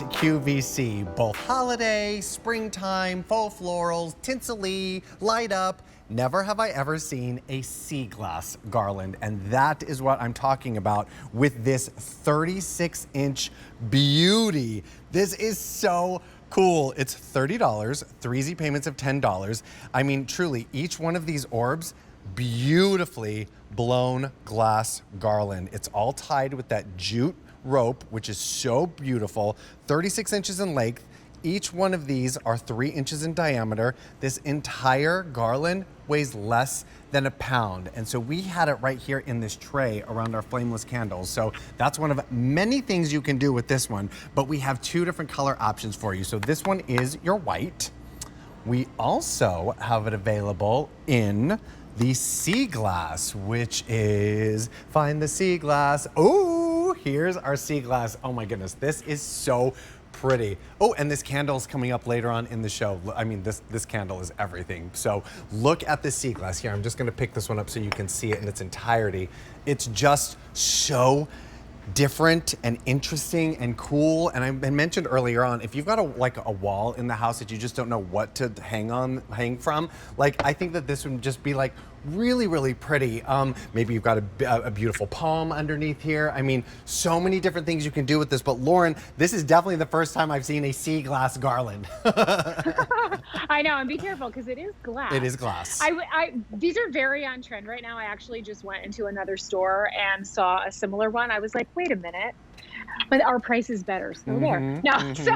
QVC, both holiday, springtime, faux florals, tinsel-y, light up. Never have I ever seen a Seaglass Garland, and that is what I'm talking about with this 36-inch beauty. This is so cool. It's $30, 3 easy payments of $10. I mean, truly, each one of these orbs, beautifully blown glass garland. It's all tied with that jute rope, which is so beautiful, 36 inches in length. Each one of these are 3 inches in diameter. This entire garland weighs less than a pound. And so we had it right here in this tray around our flameless candles. So that's one of many things you can do with this one, but we have 2 different color options for you. So this one is your white. We also have it available in the sea glass, which is, find the sea glass. Oh, here's our sea glass. Oh my goodness, this is so pretty. Oh, and this candle's coming up later on in the show. I mean, this candle is everything. So look at the sea glass here. I'm just gonna pick this one up so you can see it in its entirety. It's just so different and interesting and cool. And I mentioned earlier on, if you've got a wall in the house that you just don't know what to hang from, like I think that this would just be like really, really pretty. Maybe you've got a beautiful palm underneath here. I mean, so many different things you can do with this. But Lauren, this is definitely the first time I've seen a sea glass garland. I know, and be careful because it is glass. It is glass. These are very on trend right now. I actually just went into another store and saw a similar one. I was like, wait a minute, but our price is better. So there. No, so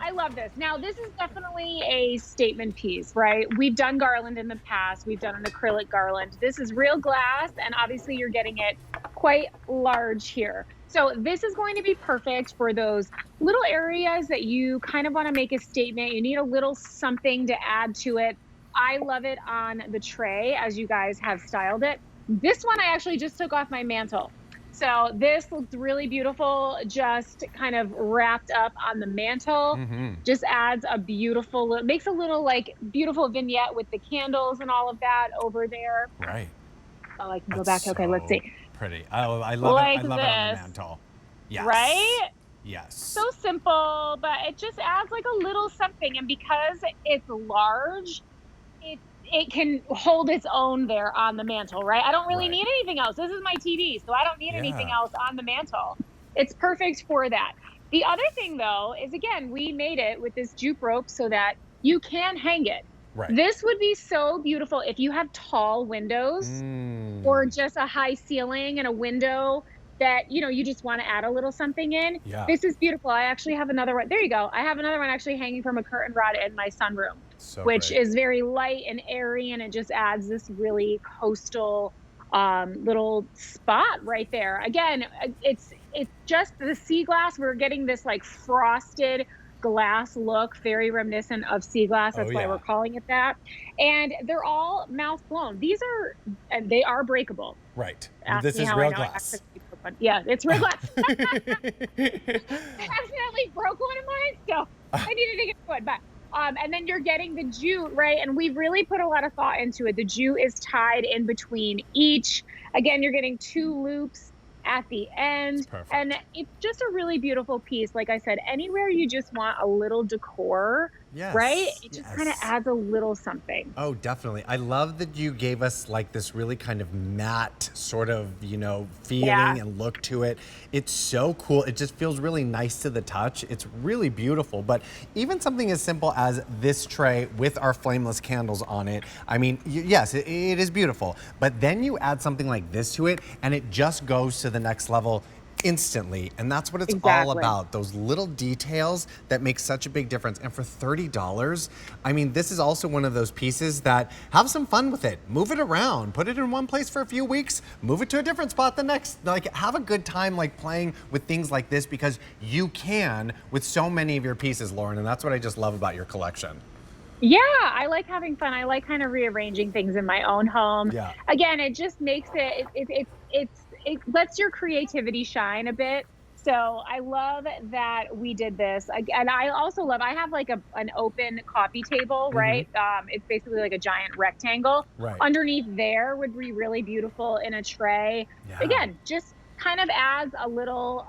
I love this. Now, this is definitely a statement piece, right? We've done garland in the past. We've done an acrylic garland. This is real glass, and obviously you're getting it quite large here. So this is going to be perfect for those little areas that you kind of want to make a statement. You need a little something to add to it. I love it on the tray, as you guys have styled it. This one I actually just took off my mantle. So this looks really beautiful, just kind of wrapped up on the mantle. Just adds a beautiful, makes a little like beautiful vignette with the candles and all of that over there. Right. Oh, I can go back. Okay, let's see. Pretty. Oh, I love like it. I love it on the mantle. Yes. Right? Yes. So simple, but it just adds like a little something. And because it's large, it can hold its own there on the mantle, right? I don't really need anything else. This is my TV, so I don't need anything else on the mantle. It's perfect for that. The other thing though is, again, we made it with this jute rope so that you can hang it. Right. This would be so beautiful if you have tall windows or just a high ceiling and a window that, you know, you just want to add a little something in. Yeah. This is beautiful. I actually have another one. There you go. I have another one actually hanging from a curtain rod in my sunroom, which is very light and airy, and it just adds this really coastal little spot right there. Again, it's just the sea glass. We're getting this like frosted glass look, very reminiscent of sea glass. That's why we're calling it that. And they're all mouth blown. They are breakable. Right. This is real glass. Yeah, it's real glass. I accidentally broke one of mine, so I needed to get one. But and then you're getting the jute, right? And we've really put a lot of thought into it. The jute is tied in between each. Again, you're getting 2 loops at the end. And it's just a really beautiful piece. Like I said, anywhere you just want a little decor, right? It just kind of adds a little something. Oh, definitely. I love that you gave us like this really kind of matte sort of, you know, feeling and look to it. It's so cool. It just feels really nice to the touch. It's really beautiful. But even something as simple as this tray with our flameless candles on it, I mean, yes, it is beautiful. But then you add something like this to it, and it just goes to the next level instantly. And that's what it's all about, those little details that make such a big difference. And for $30, I mean, this is also one of those pieces that have some fun with it. Move it around, put it in one place for a few weeks, move it to a different spot the next. Like, have a good time like playing with things like this, because you can with so many of your pieces, Lauren, and that's what I just love about your collection. Yeah, I like having fun. I like kind of rearranging things in my own home. Yeah. Again, it just makes it lets your creativity shine a bit. So I love that we did this. And I also love, I have like an open coffee table, right? It's basically like a giant rectangle. Right. Underneath there would be really beautiful in a tray. Again, just kind of adds a little,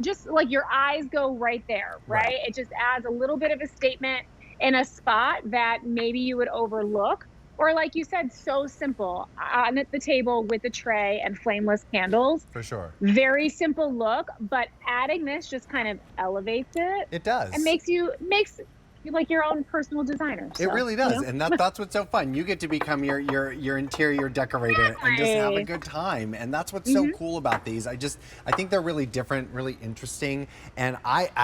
just like your eyes go right there, right? It just adds a little bit of a statement in a spot that maybe you would overlook. Or like you said, so simple on at the table with a tray and flameless candles. For sure. Very simple look, but adding this just kind of elevates it. It does. And makes you like your own personal designer. It really does, and that's what's so fun. You get to become your interior decorator and just have a good time, and that's what's so cool about these. I think they're really different, really interesting, and I've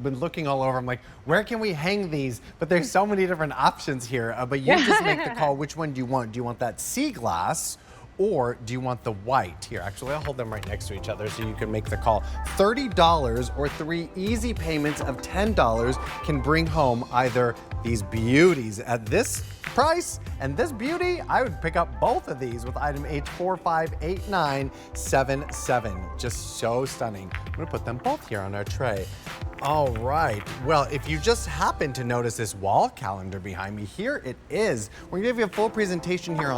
been looking all over. I'm like, where can we hang these? But there's so many different options here. But you just make the call. Which one do you want? Do you want that sea glass? Or do you want the white? Here, actually, I'll hold them right next to each other so you can make the call. $30 or 3 easy payments of $10 can bring home either these beauties at this price and this beauty. I would pick up both of these with item H458977. Just so stunning. I'm gonna put them both here on our tray. All right, well, if you just happen to notice this wall calendar behind me, here it is. We're gonna give you a full presentation here on